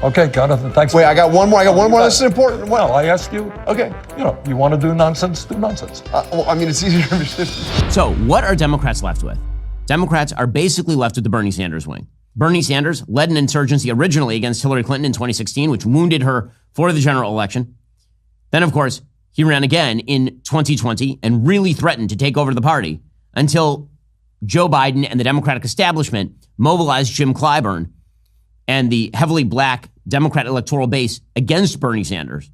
Okay, Jonathan, thanks. Wait, I got one more. This is important. Well, I asked you. Okay. You want to do nonsense, do nonsense. It's easier. So what are Democrats left with? Democrats are basically left with the Bernie Sanders wing. Bernie Sanders led an insurgency originally against Hillary Clinton in 2016, which wounded her for the general election. Then, of course, he ran again in 2020 and really threatened to take over the party until Joe Biden and the Democratic establishment mobilized Jim Clyburn and the heavily black Democrat electoral base against Bernie Sanders.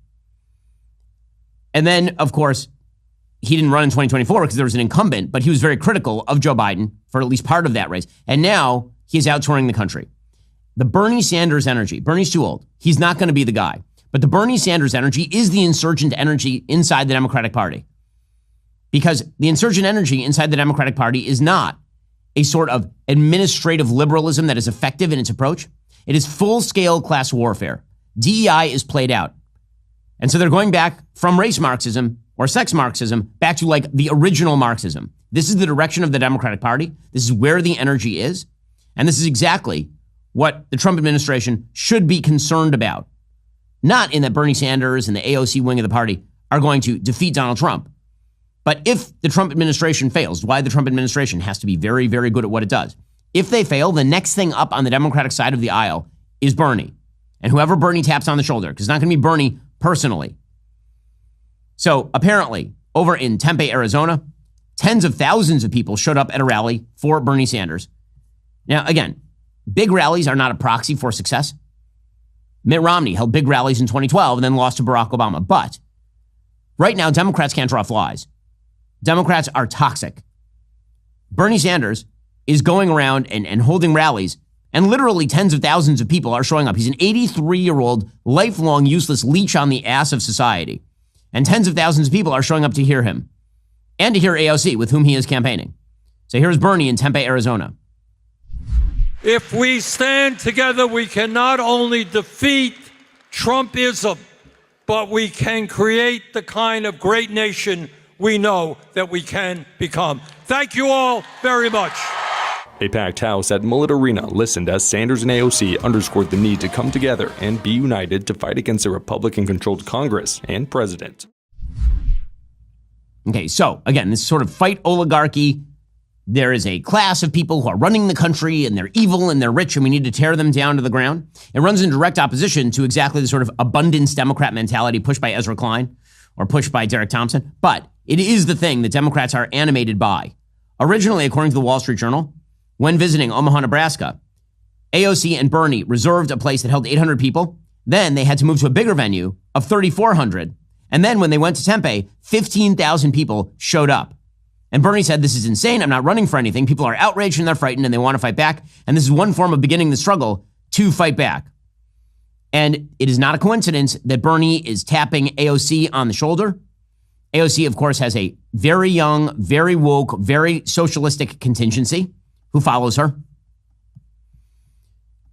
And then, of course, he didn't run in 2024 because there was an incumbent, but he was very critical of Joe Biden for at least part of that race. And now he's out touring the country. The Bernie Sanders energy, Bernie's too old. He's not going to be the guy. But the Bernie Sanders energy is the insurgent energy inside the Democratic Party. Because the insurgent energy inside the Democratic Party is not a sort of administrative liberalism that is effective in its approach. It is full-scale class warfare. DEI is played out. And so they're going back from race Marxism or sex Marxism back to like the original Marxism. This is the direction of the Democratic Party. This is where the energy is. And this is exactly what the Trump administration should be concerned about. Not in that Bernie Sanders and the AOC wing of the party are going to defeat Donald Trump. But if the Trump administration fails, why the Trump administration has to be very, very good at what it does. If they fail, the next thing up on the Democratic side of the aisle is Bernie. And whoever Bernie taps on the shoulder, because it's not going to be Bernie personally. So apparently, over in Tempe, Arizona, tens of thousands of people showed up at a rally for Bernie Sanders. Now, again, big rallies are not a proxy for success. Mitt Romney held big rallies in 2012 and then lost to Barack Obama. But right now, Democrats can't draw flies. Democrats are toxic. Bernie Sanders is going around and holding rallies, and literally tens of thousands of people are showing up. He's an 83-year-old, lifelong, useless leech on the ass of society. And tens of thousands of people are showing up to hear him and to hear AOC, with whom he is campaigning. So here's Bernie in Tempe, Arizona. If we stand together, we can not only defeat Trumpism, but we can create the kind of great nation we know that we can become. Thank you all very much. A packed house at Mullet Arena listened as Sanders and AOC underscored the need to come together and be united to fight against a Republican-controlled Congress and president. Okay, so again, this sort of fight oligarchy. There is a class of people who are running the country, and they're evil and they're rich, and we need to tear them down to the ground. It runs in direct opposition to exactly the sort of abundance Democrat mentality pushed by Ezra Klein or pushed by Derek Thompson. But it is the thing that Democrats are animated by. Originally, according to the Wall Street Journal, when visiting Omaha, Nebraska, AOC and Bernie reserved a place that held 800 people. Then they had to move to a bigger venue of 3,400. And then when they went to Tempe, 15,000 people showed up. And Bernie said, this is insane. I'm not running for anything. People are outraged and they're frightened and they want to fight back. And this is one form of beginning the struggle to fight back. And it is not a coincidence that Bernie is tapping AOC on the shoulder. AOC, of course, has a very young, very woke, very socialistic contingency who follows her.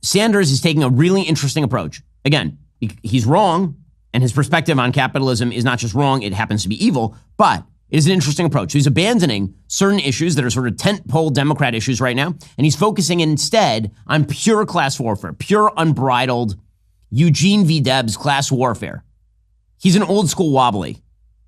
Sanders is taking a really interesting approach. Again, he's wrong, and his perspective on capitalism is not just wrong, it happens to be evil, but it is an interesting approach. So he's abandoning certain issues that are sort of tentpole Democrat issues right now, and he's focusing instead on pure class warfare, pure unbridled Eugene V. Debs class warfare. He's an old school wobbly,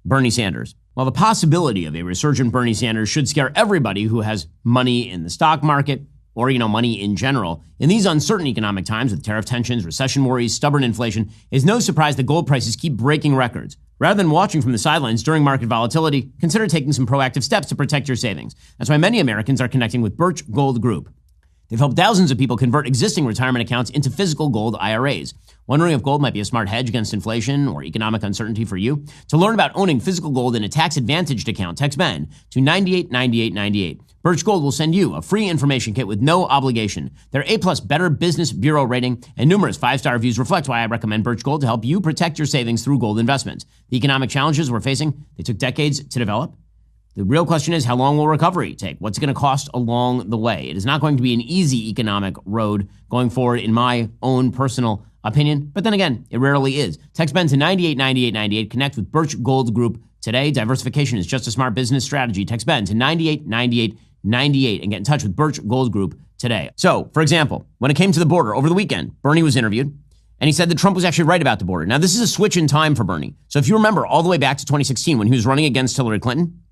Bernie Sanders. While the possibility of a resurgent Bernie Sanders should scare everybody who has money in the stock market or, money in general, in these uncertain economic times with tariff tensions, recession worries, stubborn inflation, it's no surprise that gold prices keep breaking records. Rather than watching from the sidelines during market volatility, consider taking some proactive steps to protect your savings. That's why many Americans are connecting with Birch Gold Group. They've helped thousands of people convert existing retirement accounts into physical gold IRAs. Wondering if gold might be a smart hedge against inflation or economic uncertainty for you? To learn about owning physical gold in a tax-advantaged account, text BEN to 989898. Birch Gold will send you a free information kit with no obligation. Their A+ Better Business Bureau rating and numerous 5-star reviews reflect why I recommend Birch Gold to help you protect your savings through gold investments. The economic challenges we're facing, they took decades to develop. The real question is, how long will recovery take? What's it going to cost along the way? It is not going to be an easy economic road going forward, in my own personal opinion. But then again, it rarely is. Text BEN to 989898. Connect with Birch Gold Group today. Diversification is just a smart business strategy. Text BEN to 989898 and get in touch with Birch Gold Group today. So, for example, when it came to the border over the weekend, Bernie was interviewed, And he said that Trump was actually right about the border. Now, this is a switch in time for Bernie. So if you remember all the way back to 2016 when he was running against Hillary Clinton,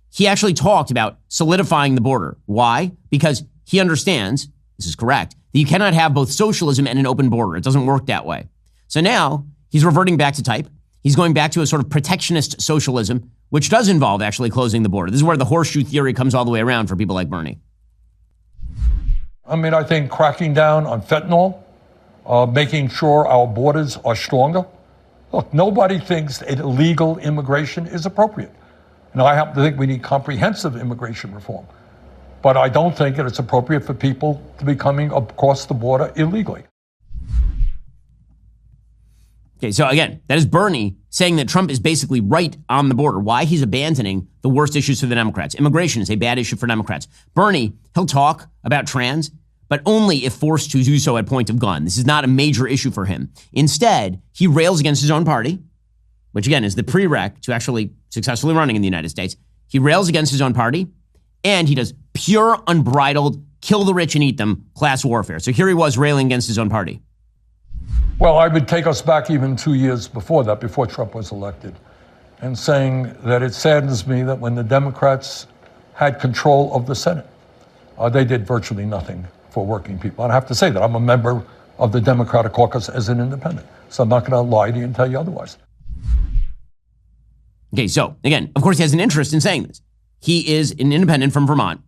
he actually talked about solidifying the border. Why? Because he understands, this is correct, that you cannot have both socialism and an open border. It doesn't work that way. So now he's reverting back to type. He's going back to a sort of protectionist socialism, which does involve actually closing the border. This is where the horseshoe theory comes all the way around for people like Bernie. I mean, I think cracking down on fentanyl, making sure our borders are stronger. Look, nobody thinks that illegal immigration is appropriate. Now, I happen to think we need comprehensive immigration reform. But I don't think that it's appropriate for people to be coming across the border illegally. Okay, so again, that is Bernie saying that Trump is basically right on the border. Why? He's abandoning the worst issues for the Democrats. Immigration is a bad issue for Democrats. Bernie, he'll talk about trans, but only if forced to do so at point of gun. This is not a major issue for him. Instead, he rails against his own party, which again is the prereq to actually successfully running in the United States. He rails against his own party, and he does pure, unbridled, kill the rich and eat them class warfare. So here he was railing against his own party. Well, I would take us back even 2 years before that, before Trump was elected, and saying that it saddens me that when the Democrats had control of the Senate, they did virtually nothing for working people. And I have to say that I'm a member of the Democratic caucus as an independent, so I'm not going to lie to you and tell you otherwise. Okay, so again, of course, he has an interest in saying this. He is an independent from Vermont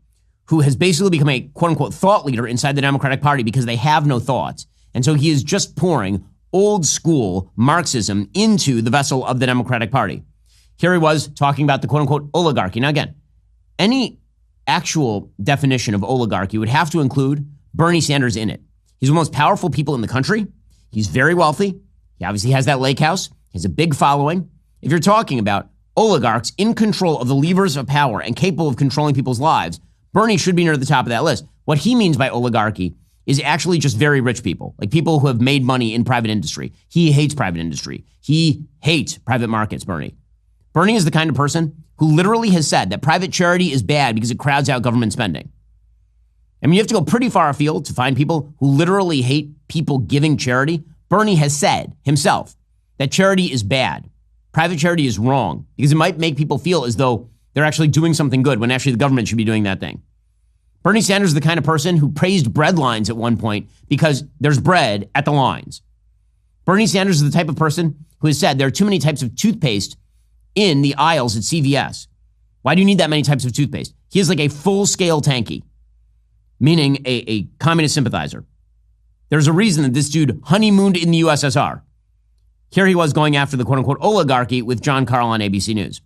who has basically become a quote-unquote thought leader inside the Democratic Party because they have no thoughts. And so he is just pouring old school Marxism into the vessel of the Democratic Party. Here he was talking about the quote-unquote oligarchy. Now again, any actual definition of oligarchy would have to include Bernie Sanders in it. He's one of the most powerful people in the country. He's very wealthy. He obviously has that lake house. He has a big following. If you're talking about oligarchs in control of the levers of power and capable of controlling people's lives, Bernie should be near the top of that list. What he means by oligarchy is actually just very rich people, like people who have made money in private industry. He hates private industry. He hates private markets, Bernie. Bernie is the kind of person who literally has said that private charity is bad because it crowds out government spending. I mean, you have to go pretty far afield to find people who literally hate people giving charity. Bernie has said himself that charity is bad. Private charity is wrong because it might make people feel as though they're actually doing something good when actually the government should be doing that thing. Bernie Sanders is the kind of person who praised bread lines at one point because there's bread at the lines. Bernie Sanders is the type of person who has said there are too many types of toothpaste in the aisles at CVS. Why do you need that many types of toothpaste? He is like a full-scale tanky, meaning a communist sympathizer. There's a reason that this dude honeymooned in the USSR. Here he was going after the quote-unquote oligarchy with John Carl on ABC News.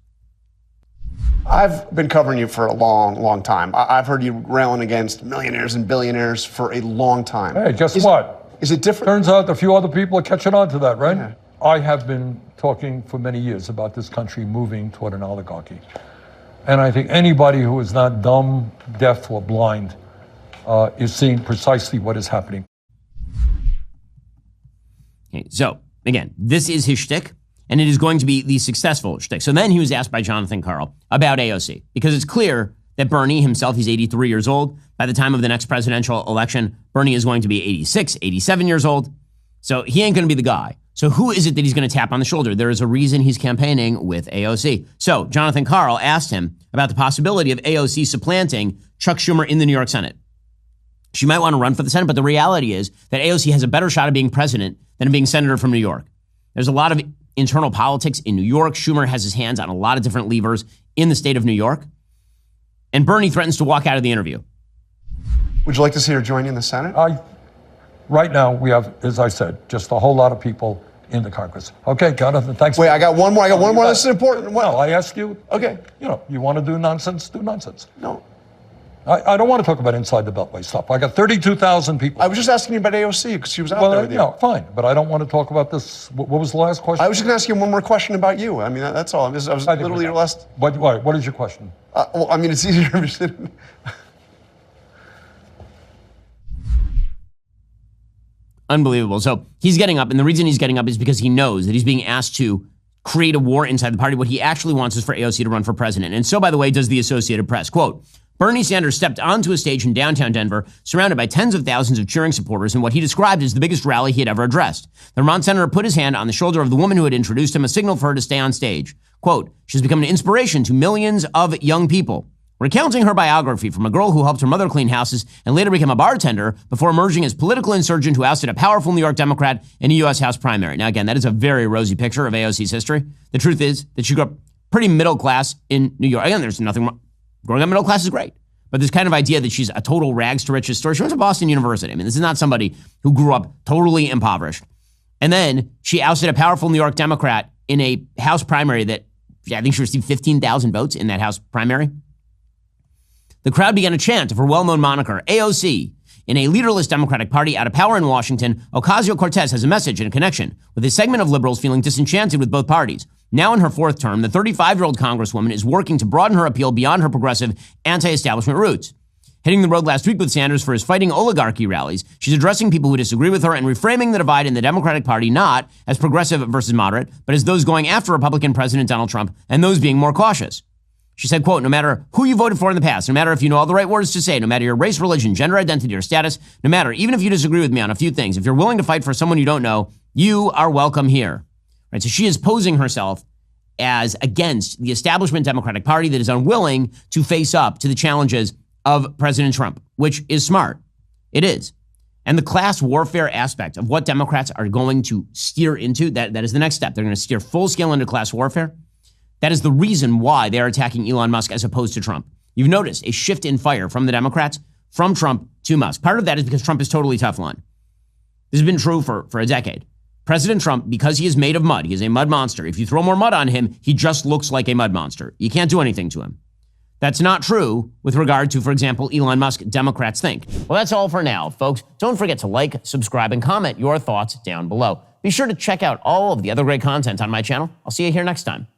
I've been covering you for a long, long time. I've heard you railing against millionaires and billionaires for a long time. Hey, guess what? Is it different? Turns out a few other people are catching on to that, right? Yeah. I have been talking for many years about this country moving toward an oligarchy. And I think anybody who is not dumb, deaf, or blind is seeing precisely what is happening. Okay, so, again, this is his shtick, and it is going to be the successful shtick. So then he was asked by Jonathan Karl about AOC, because it's clear that Bernie himself, he's 83 years old. By the time of the next presidential election, Bernie is going to be 86, 87 years old. So he ain't going to be the guy. So who is it that he's going to tap on the shoulder? There is a reason he's campaigning with AOC. So Jonathan Karl asked him about the possibility of AOC supplanting Chuck Schumer in the New York Senate. She might want to run for the Senate, but the reality is that AOC has a better shot of being president than being senator from New York. There's a lot of internal politics in New York. Schumer has his hands on a lot of different levers in the state of New York. And Bernie threatens to walk out of the interview. Would you like to see her join you in the Senate? Right now, we have, as I said, just a whole lot of people in the Congress. Okay, Jonathan, thanks. Wait, I got one more. This is important. Well, I asked you. Okay. You want to do nonsense, do nonsense. No. I don't want to talk about inside the Beltway stuff. I got 32,000 people. I was just asking you about AOC because she was out there with you. Fine, but I don't want to talk about this. What was the last question? I was just going to ask you one more question about you. I mean, that's all. I was literally your last. What is your question? Well, I mean, it's easier if you sit. Unbelievable. So he's getting up, and the reason he's getting up is because he knows that he's being asked to create a war inside the party. What he actually wants is for AOC to run for president. And so, by the way, does the Associated Press. Quote, Bernie Sanders stepped onto a stage in downtown Denver, surrounded by tens of thousands of cheering supporters in what he described as the biggest rally he had ever addressed. The Vermont senator put his hand on the shoulder of the woman who had introduced him, a signal for her to stay on stage. Quote, "She's become an inspiration to millions of young people." Recounting her biography from a girl who helped her mother clean houses and later became a bartender before emerging as political insurgent who ousted a powerful New York Democrat in a U.S. House primary. Now, again, that is a very rosy picture of AOC's history. The truth is that she grew up pretty middle class in New York. Again, there's nothing wrong. Growing up middle class is great. But this kind of idea that she's a total rags to riches story. She went to Boston University. I mean, this is not somebody who grew up totally impoverished. And then she ousted a powerful New York Democrat in a House primary that I think she received 15,000 votes in that House primary. The crowd began a chant of her well-known moniker, AOC. In a leaderless Democratic Party out of power in Washington, Ocasio-Cortez has a message and a connection, with a segment of liberals feeling disenchanted with both parties. Now in her fourth term, the 35-year-old congresswoman is working to broaden her appeal beyond her progressive anti-establishment roots. Hitting the road last week with Sanders for his fighting oligarchy rallies, she's addressing people who disagree with her and reframing the divide in the Democratic Party not as progressive versus moderate, but as those going after Republican President Donald Trump and those being more cautious. She said, quote, "No matter who you voted for in the past, no matter if you know all the right words to say, no matter your race, religion, gender identity, or status, no matter, even if you disagree with me on a few things, if you're willing to fight for someone you don't know, you are welcome here." Right? So she is posing herself as against the establishment Democratic Party that is unwilling to face up to the challenges of President Trump, which is smart. It is. And the class warfare aspect of what Democrats are going to steer into, that is the next step. They're going to steer full scale into class warfare. That is the reason why they are attacking Elon Musk as opposed to Trump. You've noticed a shift in fire from the Democrats, from Trump to Musk. Part of that is because Trump is totally Teflon. This has been true for a decade. President Trump, because he is made of mud, he is a mud monster. If you throw more mud on him, he just looks like a mud monster. You can't do anything to him. That's not true with regard to, for example, Elon Musk, Democrats think. Well, that's all for now, folks. Don't forget to like, subscribe, and comment your thoughts down below. Be sure to check out all of the other great content on my channel. I'll see you here next time.